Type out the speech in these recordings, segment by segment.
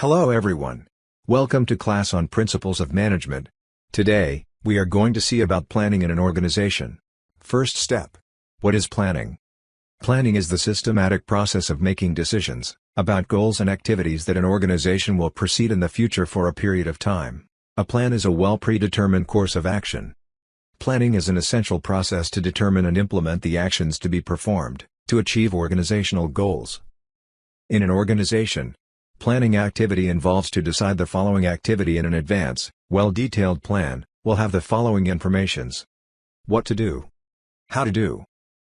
Hello everyone. Welcome to class on Principles of Management. Today, we are going to see about planning in an organization. First step. What is planning? Planning is the systematic process of making decisions about goals and activities that an organization will proceed in the future for a period of time. A plan is a well-predetermined course of action. Planning is an essential process to determine and implement the actions to be performed to achieve organizational goals. In an organization, planning activity involves to decide the following activity in an advance, well-detailed plan, will have the following informations. What to do. How to do.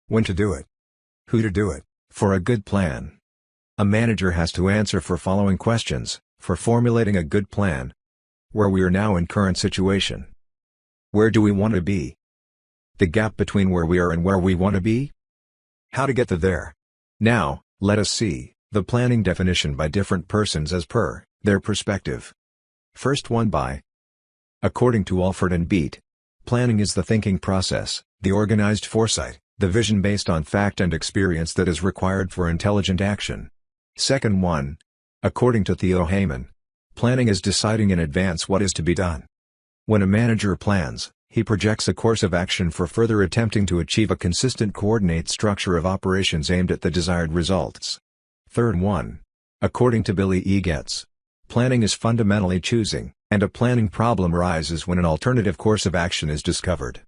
When to do it. Who to do it. For a good plan. A manager has to answer for following questions, for formulating a good plan. Where we are now in current situation. Where do we want to be? The gap between where we are and where we want to be? How to get to there. Now, let us see the planning definition by different persons as per their perspective. First one by. According to Alford and Beat, planning is the thinking process, the organized foresight, the vision based on fact and experience that is required for intelligent action. Second one. According to Theo Heyman, planning is deciding in advance what is to be done. When a manager plans, he projects a course of action for further attempting to achieve a consistent coordinate structure of operations aimed at the desired results. Third one. According to Billy E. Getz, planning is fundamentally choosing, and a planning problem arises when an alternative course of action is discovered.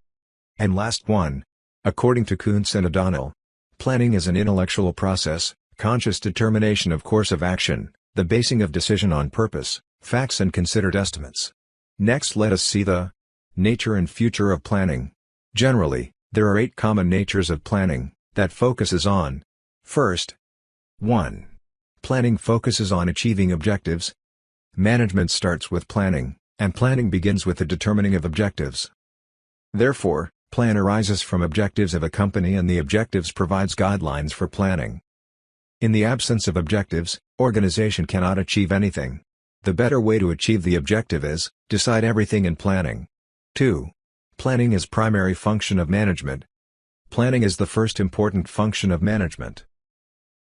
And last one. According to Kuntz and O'Donnell, planning is an intellectual process, conscious determination of course of action, the basing of decision on purpose, facts and considered estimates. Next let us see the nature and future of planning. Generally, there are 8 common natures of planning that focuses on. First. 1. Planning focuses on achieving objectives. Management starts with planning, and planning begins with the determining of objectives. Therefore, plan arises from objectives of a company and the objectives provides guidelines for planning. In the absence of objectives, organization cannot achieve anything. The better way to achieve the objective is, decide everything in planning. 2. Planning is primary function of management. Planning is the first important function of management.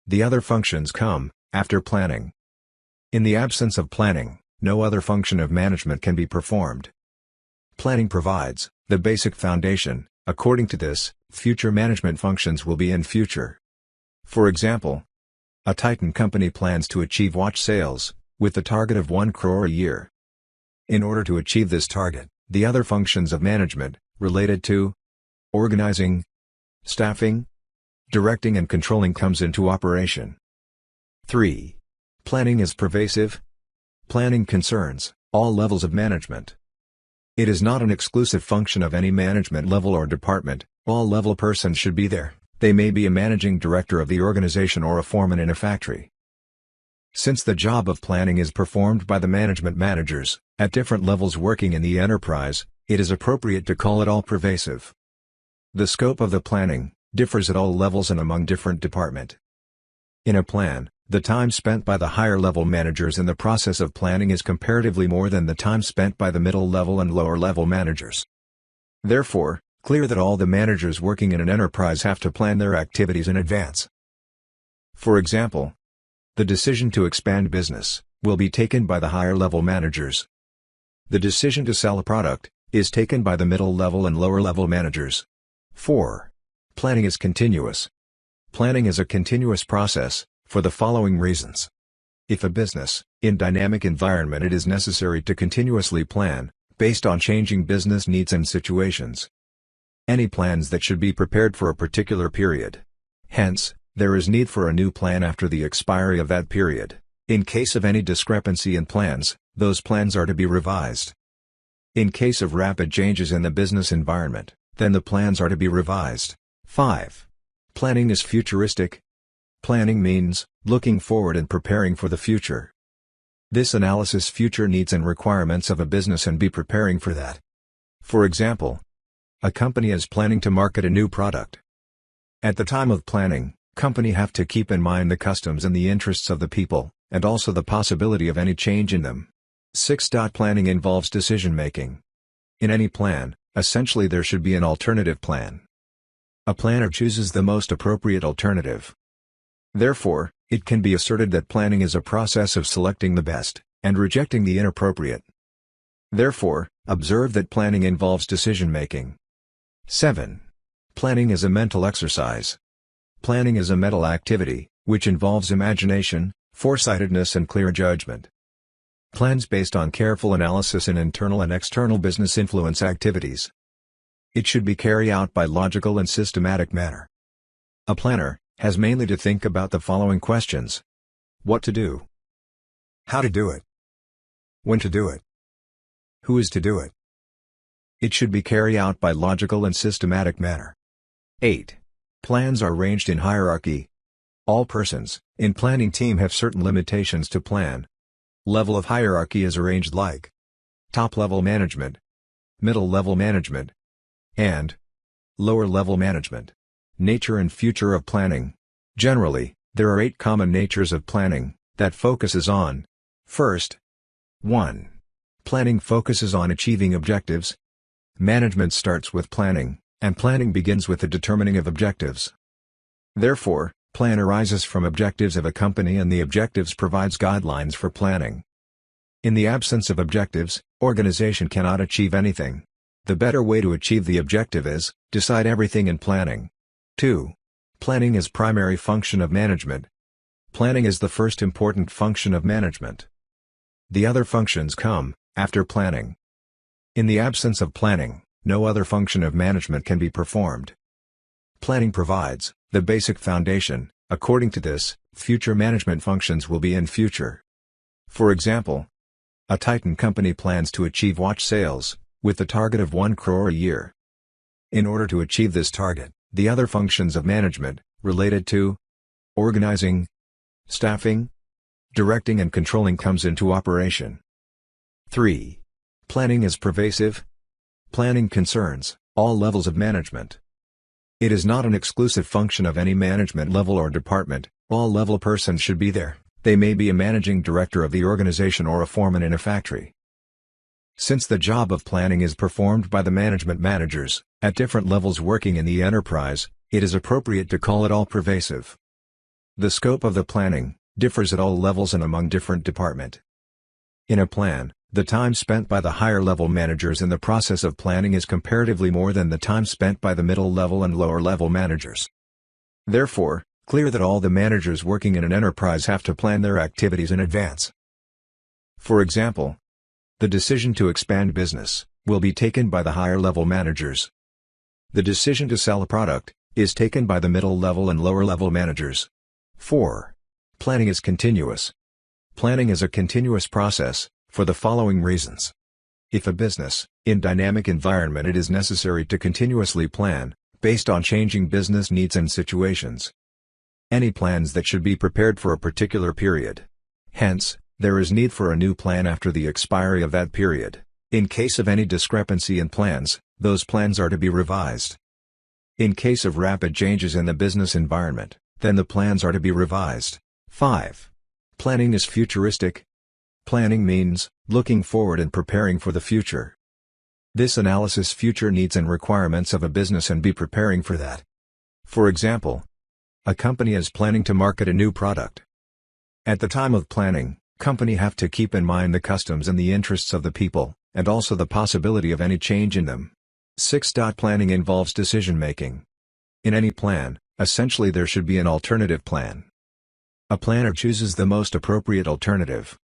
The other functions come after planning. In the absence of planning, no other function of management can be performed. Planning provides the basic foundation. According to this, future management functions will be in future. For example, a Titan company plans to achieve watch sales with the target of 1 crore a year. In order to achieve this target, the other functions of management related to organizing, staffing, directing and controlling comes into operation. 3. Planning is pervasive. Planning concerns all levels of management. It is not an exclusive function of any management level or department, all level persons should be there. They may be a managing director of the organization or a foreman in a factory. Since the job of planning is performed by the management managers, at different levels working in the enterprise, it is appropriate to call it all-pervasive. The scope of the planning differs at all levels and among different departments. In a plan, the time spent by the higher-level managers in the process of planning is comparatively more than the time spent by the middle-level and lower-level managers. Therefore, clear that all the managers working in an enterprise have to plan their activities in advance. For example, the decision to expand business will be taken by the higher-level managers. The decision to sell a product is taken by the middle-level and lower-level managers. 4. Planning is continuous. Planning is a continuous process, for the following reasons. If a business, in dynamic environment it is necessary to continuously plan, based on changing business needs and situations. Any plans that should be prepared for a particular period. Hence, there is need for a new plan after the expiry of that period. In case of any discrepancy in plans, those plans are to be revised. In case of rapid changes in the business environment, then the plans are to be revised. 5. Planning is futuristic. Planning means looking forward and preparing for the future. This analysis future needs and requirements of a business and be preparing for that. For example, a company is planning to market a new product. At the time of planning, company have to keep in mind the customs and the interests of the people, and also the possibility of any change in them. 6. Planning involves decision-making. In any plan, essentially there should be an alternative plan. A planner chooses the most appropriate alternative. Therefore, It can be asserted that planning is a process of selecting the best, and rejecting the inappropriate. Therefore, observe that planning involves decision-making. 7. Planning is a mental exercise. Planning is a mental activity, which involves imagination, foresightedness and clear judgment. Plans based on careful analysis in internal and external business influence activities. It should be carried out by logical and systematic manner. A planner has mainly to think about the following questions: what to do, how to do it, when to do it, who is to do it. It should be carried out by logical and systematic manner. 8. Plans are arranged in hierarchy. All persons in planning team have certain limitations to plan. Level of hierarchy is arranged like top-level management, middle-level management, and lower-level management. Nature and future of planning. Generally, there are 8 common natures of planning that focuses on: first, 1. Planning focuses on achieving objectives. Management starts with planning, and planning begins with the determining of objectives. Therefore, plan arises from objectives of a company and the objectives provides guidelines for planning. In the absence of objectives, organization cannot achieve anything. The better way to achieve the objective is, decide everything in planning. 2. Planning is primary function of management. Planning is the first important function of management. The other functions come after planning. In the absence of planning, no other function of management can be performed. Planning provides the basic foundation. According to this, future management functions will be in future. For example, a Titan company plans to achieve watch sales, with the target of 1 crore a year. In order to achieve this target, the other functions of management, related to organizing, staffing, directing and controlling comes into operation. 3. Planning is pervasive. Planning concerns all levels of management. It is not an exclusive function of any management level or department. All level persons should be there. They may be a managing director of the organization or a foreman in a factory. Since the job of planning is performed by the management managers, at different levels working in the enterprise, it is appropriate to call it all-pervasive. The scope of the planning differs at all levels and among different departments. In a plan, the time spent by the higher-level managers in the process of planning is comparatively more than the time spent by the middle-level and lower-level managers. Therefore, clear that all the managers working in an enterprise have to plan their activities in advance. For example, the decision to expand business will be taken by the higher-level managers. The decision to sell a product is taken by the middle-level and lower-level managers. 4. Planning is continuous. Planning is a continuous process, for the following reasons. If a business, in dynamic environment, it is necessary to continuously plan, based on changing business needs and situations. Any plans that should be prepared for a particular period. Hence, there is need for a new plan after the expiry of that period. In case of any discrepancy in plans, those plans are to be revised. In case of rapid changes in the business environment, then the plans are to be revised. 5. Planning is futuristic. Planning means looking forward and preparing for the future. This analysis future needs and requirements of a business and be preparing for that. For example, a company is planning to market a new product. At the time of planning, company have to keep in mind the customs and the interests of the people, and also the possibility of any change in them. 6. Planning involves decision-making. In any plan, essentially there should be an alternative plan. A planner chooses the most appropriate alternative.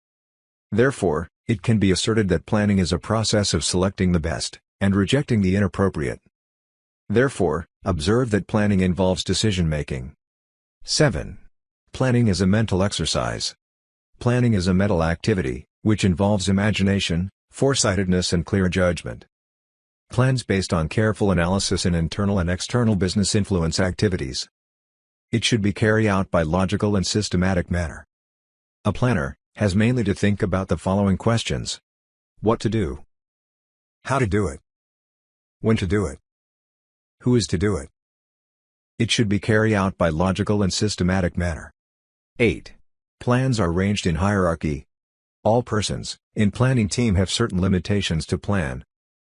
Therefore, it can be asserted that planning is a process of selecting the best, and rejecting the inappropriate. Therefore, observe that planning involves decision-making. 7. Planning is a mental exercise. Planning is a mental activity, which involves imagination, foresightedness and clear judgment. Plans based on careful analysis in internal and external business influence activities. It should be carried out by logical and systematic manner. A planner has mainly to think about the following questions: what to do, how to do it, when to do it, who is to do it. It should be carried out by logical and systematic manner. 8. Plans are arranged in hierarchy. All persons in planning team have certain limitations to plan.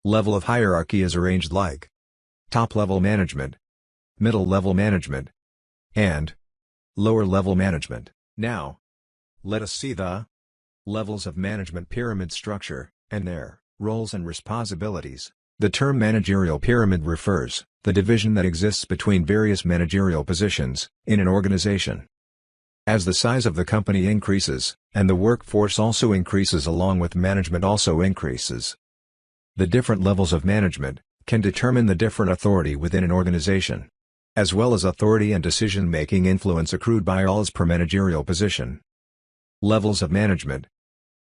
Level of hierarchy is arranged like top-level management, middle-level management, and lower-level management. Now, let us see the levels of management pyramid structure, and their roles and responsibilities. The term managerial pyramid refers the division that exists between various managerial positions in an organization. As the size of the company increases, and the workforce also increases along with management also increases, the different levels of management can determine the different authority within an organization, as well as authority and decision-making influence accrued by all as per managerial position. Levels of management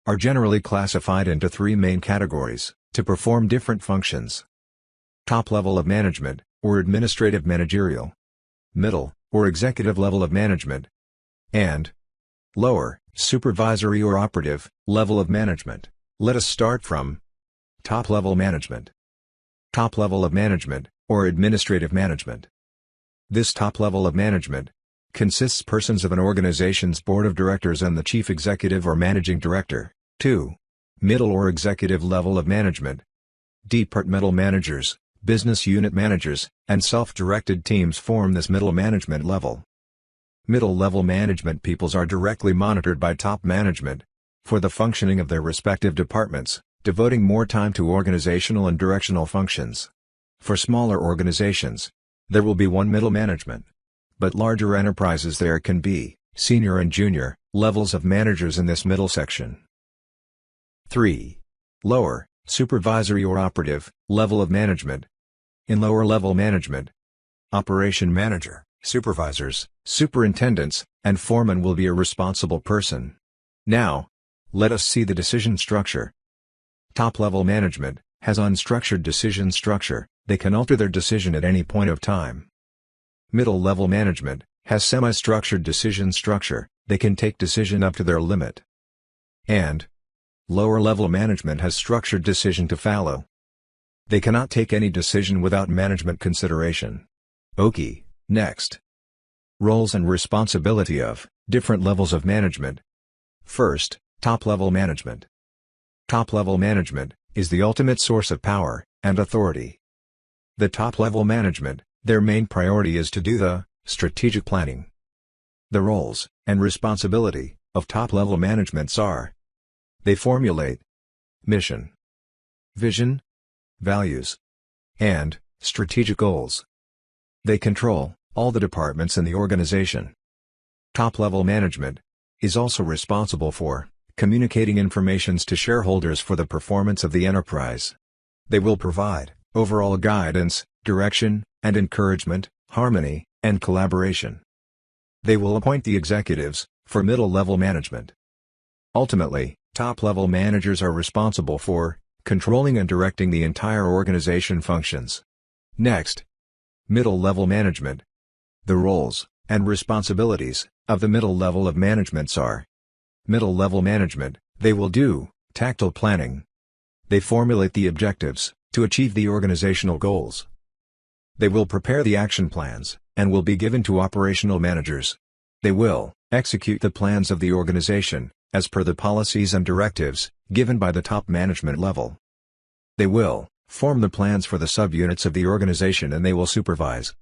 are generally classified into three main categories to perform different functions: top level of management, or administrative managerial; middle, or executive level of management; and lower, supervisory or operative, level of management. Let us start from top level management. Top level of management, or administrative management. This top level of management consists persons of an organization's board of directors and the chief executive or managing director. 2. Middle or executive level of management. Departmental managers, business unit managers, and self-directed teams form this middle management level. Middle-level management peoples are directly monitored by top management for the functioning of their respective departments, devoting more time to organizational and directional functions. For smaller organizations, there will be one middle management. But larger enterprises, there can be senior and junior levels of managers in this middle section. 3. Lower, supervisory or operative, level of management. In lower level management, operation manager, supervisors, superintendents, and foremen will be a responsible person. Now, let us see the decision structure. Top-level management has unstructured decision structure. They can alter their decision at any point of time. Middle-level management has semi-structured decision structure. They can take decision up to their limit. And lower-level management has structured decision to fallow. They cannot take any decision without management consideration. Okay, next. Roles and responsibility of different levels of management. First, top-level management. Top-level management is the ultimate source of power and authority. The top-level management, their main priority is to do the strategic planning. The roles and responsibility of top-level managements are: they formulate mission, vision, values, and strategic goals. They control all the departments in the organization. Top-level management is also responsible for communicating information to shareholders for the performance of the enterprise. They will provide overall guidance, direction, and encouragement, harmony, and collaboration. They will appoint the executives for middle-level management. Ultimately, top-level managers are responsible for controlling and directing the entire organization functions. Next, middle-level management. The roles and responsibilities of the middle level of managements are: middle-level management, they will do tactile planning. They formulate the objectives to achieve the organizational goals. They will prepare the action plans and will be given to operational managers. They will execute the plans of the organization as per the policies and directives given by the top management level. They will form the plans for the subunits of the organization and they will supervise.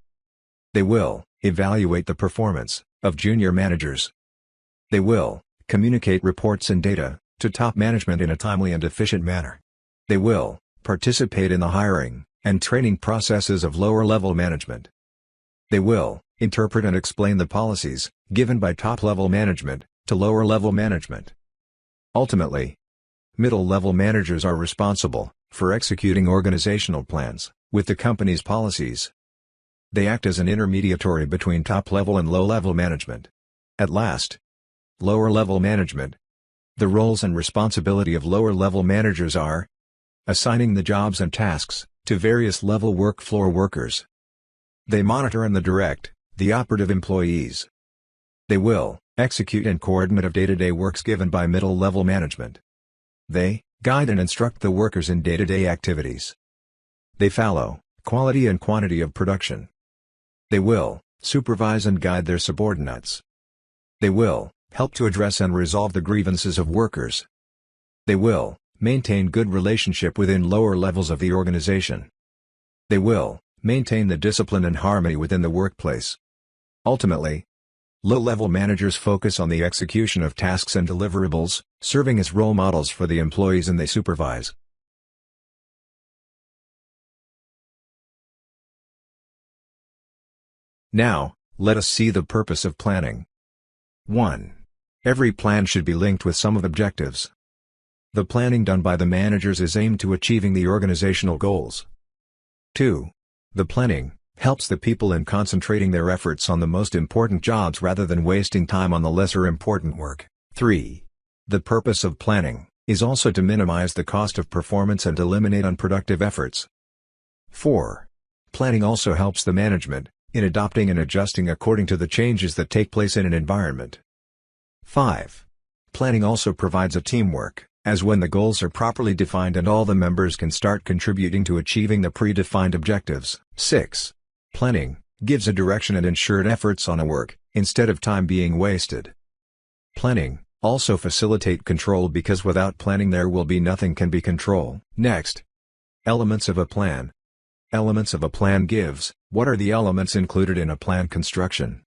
They will evaluate the performance of junior managers. They will communicate reports and data to top management in a timely and efficient manner. They will participate in the hiring and training processes of lower-level management. They will interpret and explain the policies given by top-level management to lower-level management. Ultimately, middle-level managers are responsible for executing organizational plans with the company's policies. They act as an intermediary between top-level and low-level management. At last, lower-level management. The roles and responsibility of lower-level managers are: assigning the jobs and tasks to various level work floor workers. They monitor and direct the operative employees. They will execute and coordinate of day-to-day works given by middle-level management. They guide and instruct the workers in day-to-day activities. They follow quality and quantity of production. They will supervise and guide their subordinates. They will help to address and resolve the grievances of workers. They will maintain good relationship within lower levels of the organization. They will maintain the discipline and harmony within the workplace. Ultimately, Low-level managers focus on the execution of tasks and deliverables, serving as role models for the employees and they supervise. Now, let us see the purpose of planning. 1. Every plan should be linked with some of objectives. The planning done by the managers is aimed to achieving the organizational goals. 2. The planning helps the people in concentrating their efforts on the most important jobs rather than wasting time on the lesser important work. 3. The purpose of planning is also to minimize the cost of performance and eliminate unproductive efforts. 4. Planning also helps the management in adopting and adjusting according to the changes that take place in an environment. 5. Planning also provides a teamwork, as when the goals are properly defined and all the members can start contributing to achieving the predefined objectives. 6. Planning gives a direction and ensured efforts on a work, instead of time being wasted. Planning also facilitate control because without planning there will be nothing can be control. Next, elements of a plan. Elements of a plan gives, what are the elements included in a plan construction?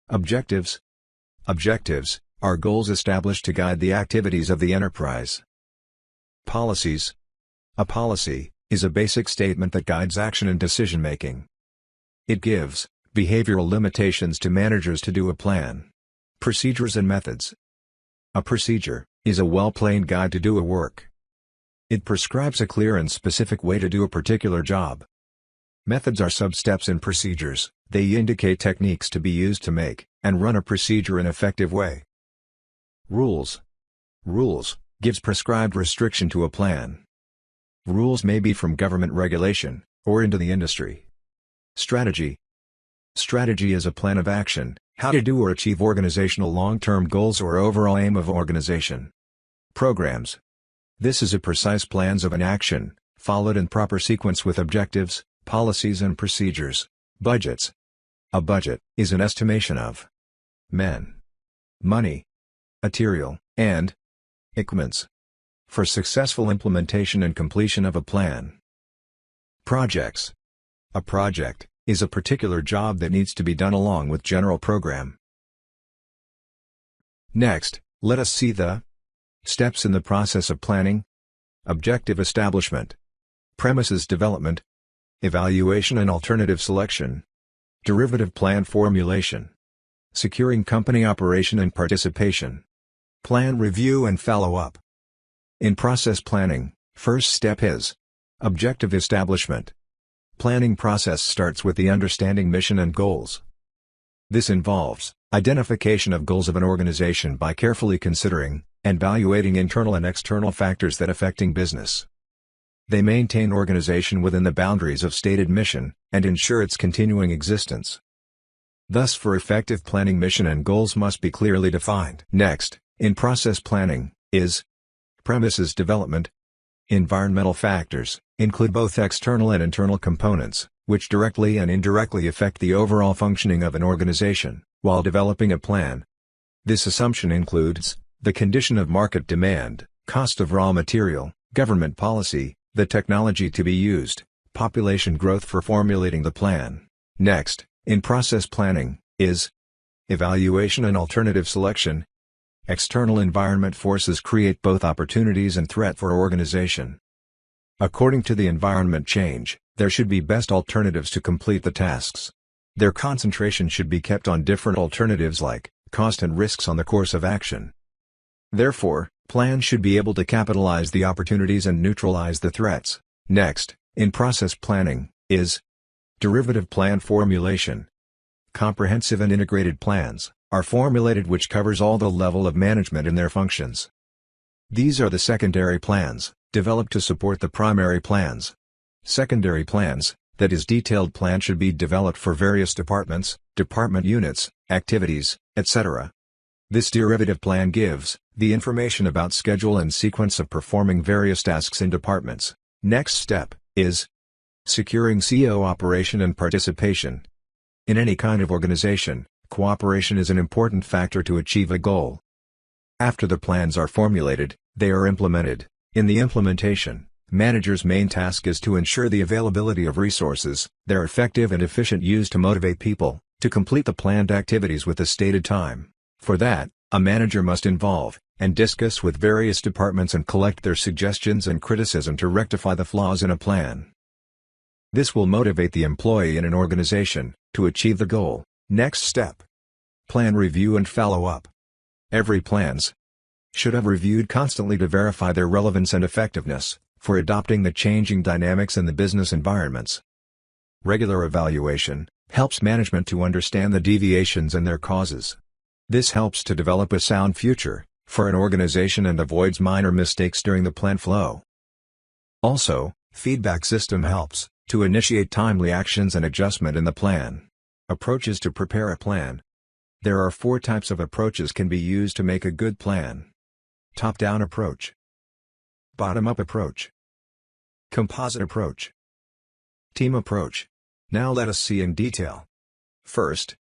Objectives. Objectives are goals established to guide the activities of the enterprise. Policies. A policy is a basic statement that guides action and decision-making. It gives behavioral limitations to managers to do a plan. Procedures and methods. A procedure is a well-planned guide to do a work. It prescribes a clear and specific way to do a particular job. Methods are sub-steps in procedures. They indicate techniques to be used to make and run a procedure in an effective way. Rules. Rules gives prescribed restriction to a plan. Rules may be from government regulation or into the industry. Strategy. Strategy is a plan of action, how to do or achieve organizational long-term goals or overall aim of organization. Programs. This is a precise plans of an action, followed in proper sequence with objectives, policies and procedures. Budgets. A budget is an estimation of men, money, material, and equipments for successful implementation and completion of a plan. Projects. A project is a particular job that needs to be done along with general program. Next, let us see the steps in the process of planning. Objective establishment, premises development, evaluation and alternative selection, derivative plan formulation, securing company operation and participation, plan review and follow-up. In process planning, first step is objective establishment. Planning process starts with the understanding mission and goals. This involves identification of goals of an organization by carefully considering and evaluating internal and external factors that affecting business. They maintain organization within the boundaries of stated mission and ensure its continuing existence. Thus, for effective planning, mission and goals must be clearly defined. Next, in process planning, is premises development. Environmental factors include both external and internal components, which directly and indirectly affect the overall functioning of an organization, while developing a plan. This assumption includes the condition of market demand, cost of raw material, government policy, the technology to be used, population growth for formulating the plan. Next, in process planning, is evaluation and alternative selection. External environment forces create both opportunities and threat for organization. According to the environment change, there should be best alternatives to complete the tasks. Their concentration should be kept on different alternatives like cost and risks on the course of action. Therefore, plans should be able to capitalize the opportunities and neutralize the threats. Next, in process planning, is derivative plan formulation. Comprehensive and integrated plans are formulated which covers all the level of management and their functions. These are the secondary plans, developed to support the primary plans. Secondary plans, that is detailed plan, should be developed for various departments, department units, activities, etc. This derivative plan gives the information about schedule and sequence of performing various tasks in departments. Next step is securing CO operation and participation. In any kind of organization, cooperation is an important factor to achieve a goal. After the plans are formulated, they are implemented. In the implementation, managers' main task is to ensure the availability of resources, their effective and efficient use to motivate people, to complete the planned activities with the stated time. For that, a manager must involve and discuss with various departments and collect their suggestions and criticism to rectify the flaws in a plan. This will motivate the employee in an organization to achieve the goal. Next step: plan review and follow-up. Every plans should have reviewed constantly to verify their relevance and effectiveness for adopting the changing dynamics in the business environments. Regular evaluation helps management to understand the deviations and their causes. This helps to develop a sound future for an organization and avoids minor mistakes during the plan flow. Also, feedback system helps to initiate timely actions and adjustment in the plan. Approaches to prepare a plan. There are 4 types of approaches can be used to make a good plan. Top-down approach, bottom-up approach, composite approach, team approach. Now let us see in detail. First,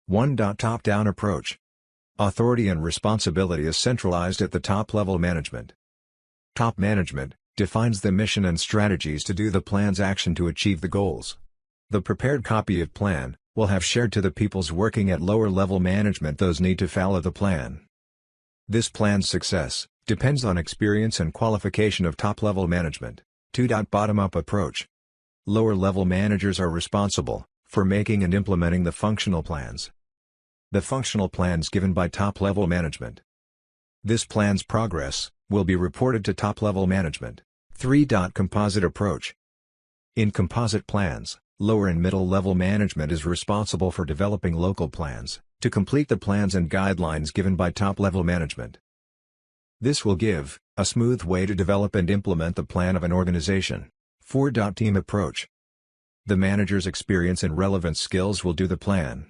1. Top-down approach. Authority and responsibility is centralized at the top-level management. Top management defines the mission and strategies to do the plan's action to achieve the goals. The prepared copy of plan will have shared to the peoples working at lower-level management those need to follow the plan. This plan's success depends on experience and qualification of top-level management. 2. Bottom-up approach. Lower-level managers are responsible for making and implementing the functional plans. The functional plans given by top-level management. This plan's progress will be reported to top-level management. 3. Composite approach. In composite plans, lower and middle-level management is responsible for developing local plans to complete the plans and guidelines given by top-level management. This will give a smooth way to develop and implement the plan of an organization. 4. Team approach. The manager's experience and relevant skills will do the plan.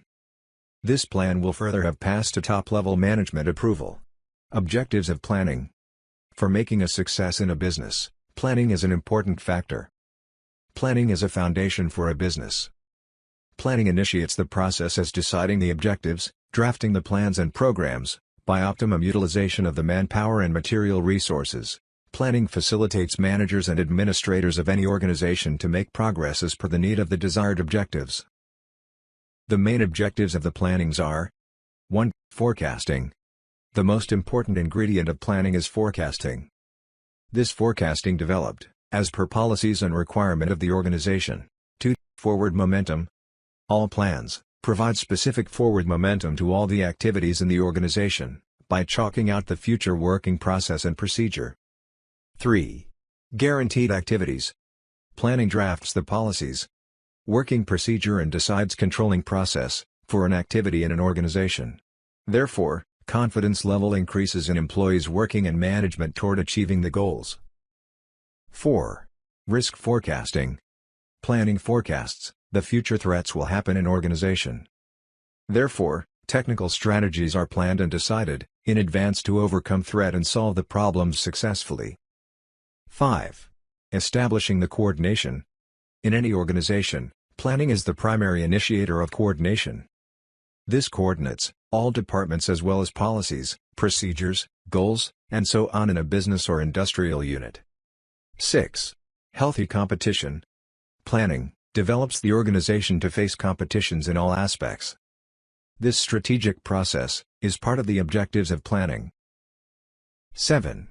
This plan will further have passed to top-level management approval. Objectives of planning. For making a success in a business, planning is an important factor. Planning is a foundation for a business. Planning initiates the process as deciding the objectives, drafting the plans and programs, by optimum utilization of the manpower and material resources. Planning facilitates managers and administrators of any organization to make progress as per the need of the desired objectives. The main objectives of the plannings are: 1. Forecasting. The most important ingredient of planning is forecasting. This forecasting developed as per policies and requirement of the organization. 2. Forward momentum. All plans provide specific forward momentum to all the activities in the organization by chalking out the future working process and procedure. 3. Guaranteed activities. Planning drafts the policies, working procedure and decides controlling process for an activity in an organization. Therefore, confidence level increases in employees working and management toward achieving the goals. 4. Risk forecasting. Planning forecasts the future threats will happen in organization. Therefore, technical strategies are planned and decided in advance to overcome threat and solve the problems successfully. 5. Establishing the coordination. In any organization, planning is the primary initiator of coordination. This coordinates all departments as well as policies, procedures, goals, and so on in a business or industrial unit. 6. Healthy competition. Planning develops the organization to face competitions in all aspects. This strategic process is part of the objectives of planning. 7.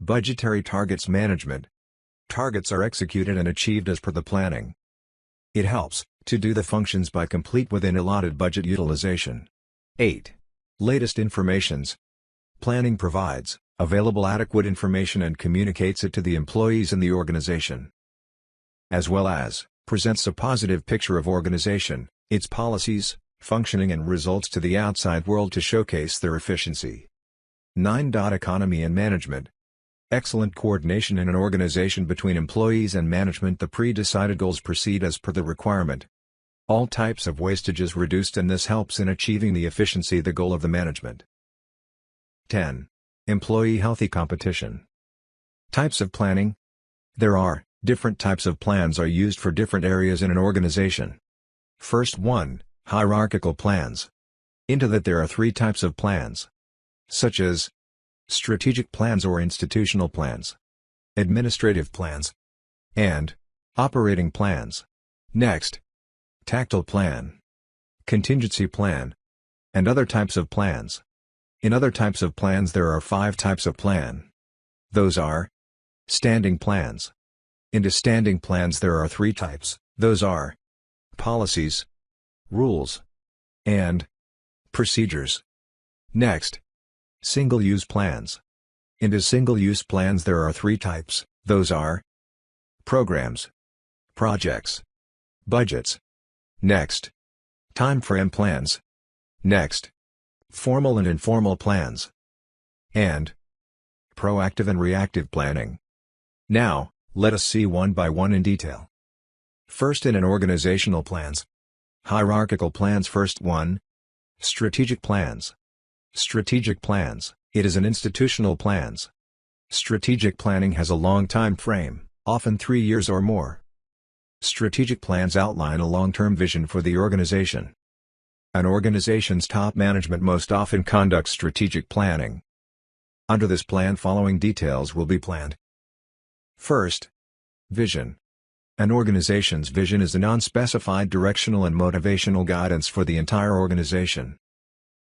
Budgetary targets management. Targets are executed and achieved as per the planning. It helps to do the functions by complete within allotted budget utilization. 8. Latest informations. Planning provides available adequate information and communicates it to the employees in the organization, as well as presents a positive picture of organization, its policies, functioning and results to the outside world to showcase their efficiency. 9. Economy and management. Excellent coordination in an organization between employees and management. The pre-decided goals proceed as per the requirement. All types of wastage is reduced and this helps in achieving the efficiency the goal of the management. 10. Employee healthy competition. Types of planning. There are different types of plans are used for different areas in an organization. First 1. Hierarchical plans. Into that there are 3 types of plans, such as strategic plans or institutional plans, administrative plans, and operating plans. Next, tactile plan. contingency plan, and other types of plans. In other types of plans there are 5 types of plan. Those are standing plans. Into standing plans there are 3 types, those are policies, rules, and procedures. Next, single-use plans. Into single-use plans there are 3 types, those are programs, projects, budgets. Next, time-frame plans. Next, formal and informal plans. And proactive and reactive planning. Now, let us see one by one in detail. First, in an organizational plans. Hierarchical plans. First one, strategic plans. Strategic plans, it is an institutional plans. Strategic planning has a long time frame, often 3 years or more. Strategic plans outline a long-term vision for the organization. An organization's top management most often conducts strategic planning. Under this plan following details will be planned. First, vision. An organization's vision is a non-specified directional and motivational guidance for the entire organization.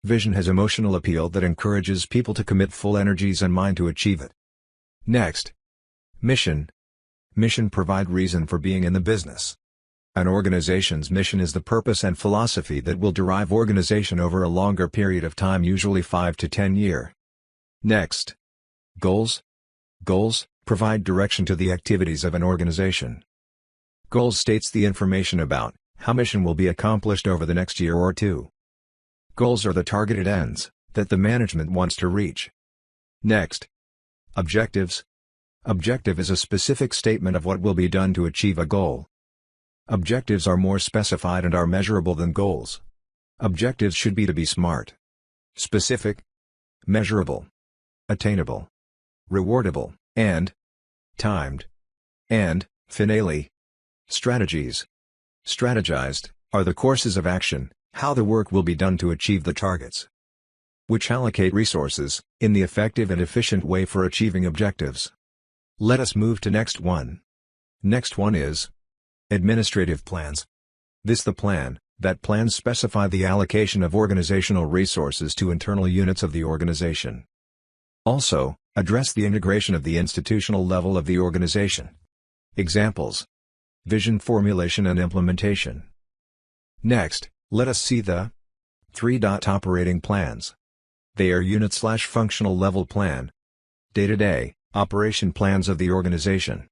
Vision has emotional appeal that encourages people to commit full energies and mind to achieve it. Next, mission. Mission provide reason for being in the business. An organization's mission is the purpose and philosophy that will drive organization over a longer period of time, usually 5 to 10 years. Next, goals. Goals provide direction to the activities of an organization. Goals states the information about how mission will be accomplished over the next year or two. Goals are the targeted ends that the management wants to reach. Next, objectives. Objective is a specific statement of what will be done to achieve a goal. Objectives are more specified and are measurable than goals. Objectives should be to be smart, specific, measurable, attainable, rewardable, and timed. And, finale, strategies. Strategized are the courses of action, how the work will be done to achieve the targets, which allocate resources in the effective and efficient way for achieving objectives. Let us move to next one. Next one is administrative plans. This the plan that plans specify the allocation of organizational resources to internal units of the organization. Also, address the integration of the institutional level of the organization. Examples: vision formulation and implementation. Next, let us see the 3. Operating plans. They are unit/functional level plan. Day-to-day operation plans of the organization.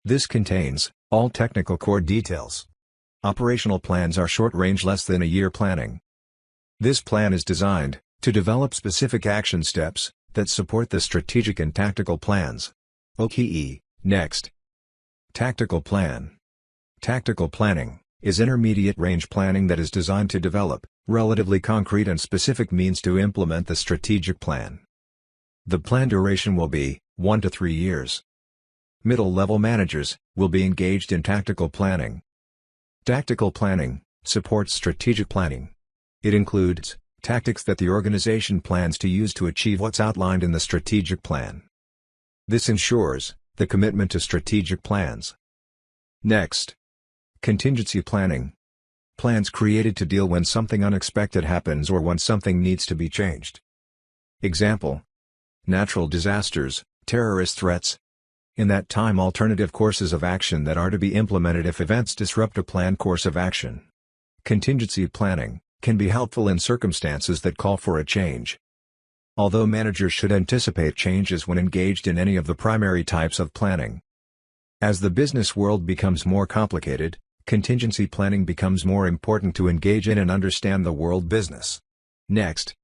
This contains all technical core details. Operational plans are short-range, less than a year planning. This plan is designed to develop specific action steps that support the strategic and tactical plans. OKE. Next, tactical plan. Tactical planning is intermediate range planning that is designed to develop relatively concrete and specific means to implement the strategic plan. The plan duration will be 1 to 3 years. Middle-level managers will be engaged in tactical planning. Tactical planning supports strategic planning. It includes tactics that the organization plans to use to achieve what's outlined in the strategic plan. This ensures the commitment to strategic plans. Next, contingency planning. Plans created to deal when something unexpected happens or when something needs to be changed. Example: natural disasters, terrorist threats. In that time, alternative courses of action that are to be implemented if events disrupt a planned course of action. Contingency planning can be helpful in circumstances that call for a change. Although managers should anticipate changes when engaged in any of the primary types of planning. As the business world becomes more complicated, contingency planning becomes more important to engage in and understand the world business. Next,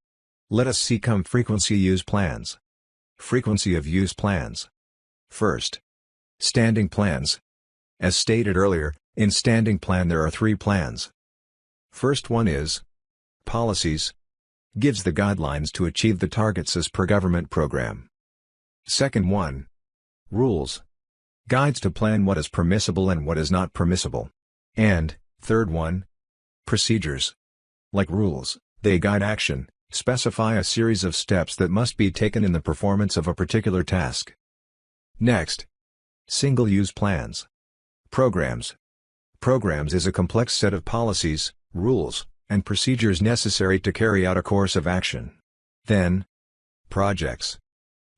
let us see frequency use plans. Frequency of use plans. First, standing plans. As stated earlier, in standing plan there are 3 plans. First one is policies. Gives the guidelines to achieve the targets as per government program. Second one, rules. Guides to plan what is permissible and what is not permissible. And, third one, procedures. Like rules, they guide action, specify a series of steps that must be taken in the performance of a particular task. Next, single-use plans. Programs. Programs is a complex set of policies, rules, and procedures necessary to carry out a course of action. Then, projects.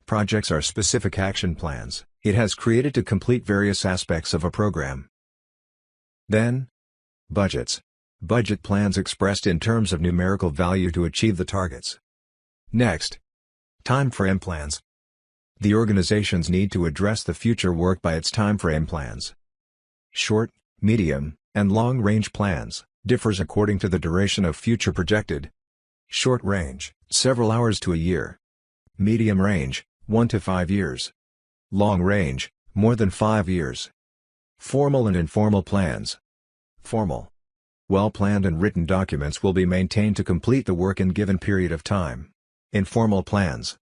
Projects are specific action plans it has created to complete various aspects of a program. Then, budgets. Budget plans expressed in terms of numerical value to achieve the targets. Next, time frame plans. The organizations need to address the future work by its time frame plans. Short, medium, and long-range plans differs according to the duration of future projected. Short range, several hours to a year. Medium range, 1 to 5 years. Long range, more than 5 years. Formal and informal plans. Formal. Well-planned and written documents will be maintained to complete the work in given period of time. Informal plans.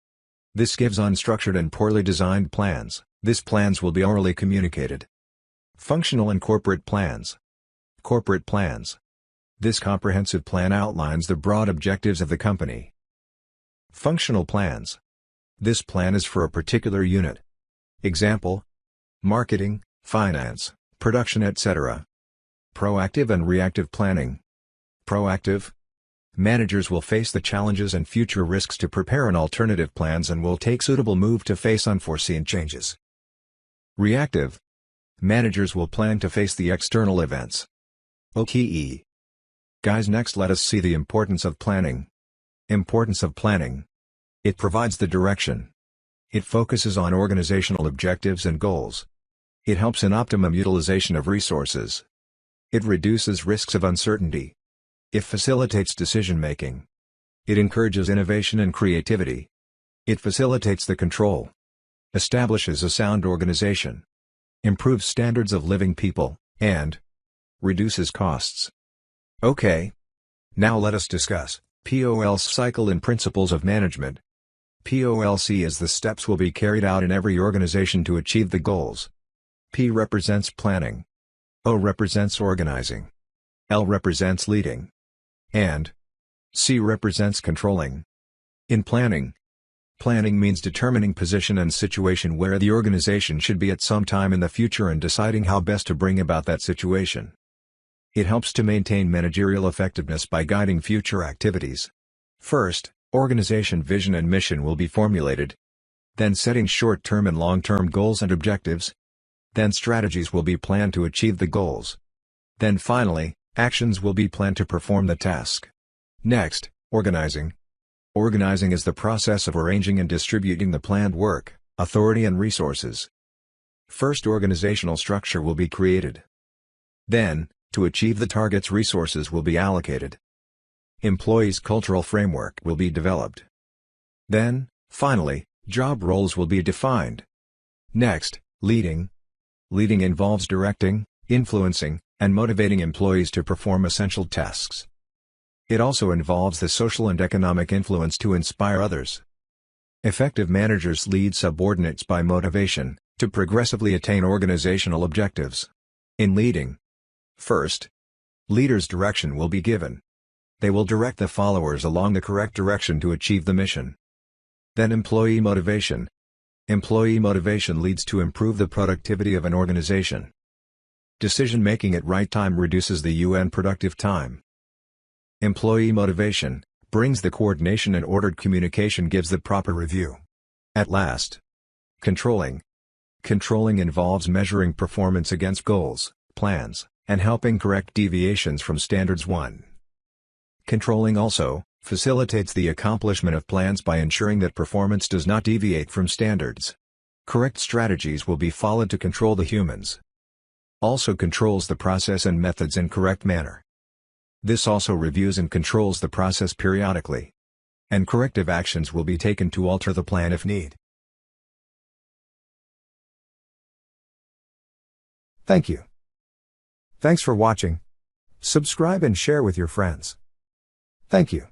This gives unstructured and poorly designed plans. These plans will be orally communicated. Functional and corporate plans. Corporate plans. This comprehensive plan outlines the broad objectives of the company. Functional plans. This plan is for a particular unit. Example: marketing, finance, production, etc. Proactive and reactive planning. Proactive. Managers will face the challenges and future risks to prepare an alternative plans and will take suitable move to face unforeseen changes. Reactive. Managers will plan to face the external events. OTE. Guys, next let us see the importance of planning. Importance of planning. It provides the direction. It focuses on organizational objectives and goals. It helps in optimum utilization of resources. It reduces risks of uncertainty. It facilitates decision-making. It encourages innovation and creativity. It facilitates the control. Establishes a sound organization. Improves standards of living people, and reduces costs. Okay. Now let us discuss POLC cycle and principles of management. POLC is the steps will be carried out in every organization to achieve the goals. P represents planning. O represents organizing. L represents leading. And C represents controlling. In planning means determining position and situation where the organization should be at some time in the future and deciding how best to bring about that situation. It helps to maintain managerial effectiveness by guiding future activities. First, organization vision and mission will be formulated. Then setting short-term and long-term goals and objectives. Then strategies will be planned to achieve the goals. Then finally, actions will be planned to perform the task. Next, organizing. Organizing is the process of arranging and distributing the planned work, authority and resources. First, organizational structure will be created. Then, to achieve the targets, resources will be allocated. Employees' cultural framework will be developed. Then, finally, job roles will be defined. Next, leading. Leading involves directing, influencing, and motivating employees to perform essential tasks. It also involves the social and economic influence to inspire others. Effective managers lead subordinates by motivation, to progressively attain organizational objectives. In leading, first, leaders' direction will be given. They will direct the followers along the correct direction to achieve the mission. Then employee motivation. Employee motivation leads to improve the productivity of an organization. Decision-making at right time reduces the UN productive time. Employee motivation brings the coordination and ordered communication gives the proper review. At last, controlling. Controlling involves measuring performance against goals, plans, and helping correct deviations from standards. 1. Controlling also facilitates the accomplishment of plans by ensuring that performance does not deviate from standards. Correct strategies will be followed to control the humans. Also controls the process and methods in correct manner. This also reviews and controls the process periodically. And corrective actions will be taken to alter the plan if need. Thank you. Thanks for watching. Subscribe and share with your friends. Thank you.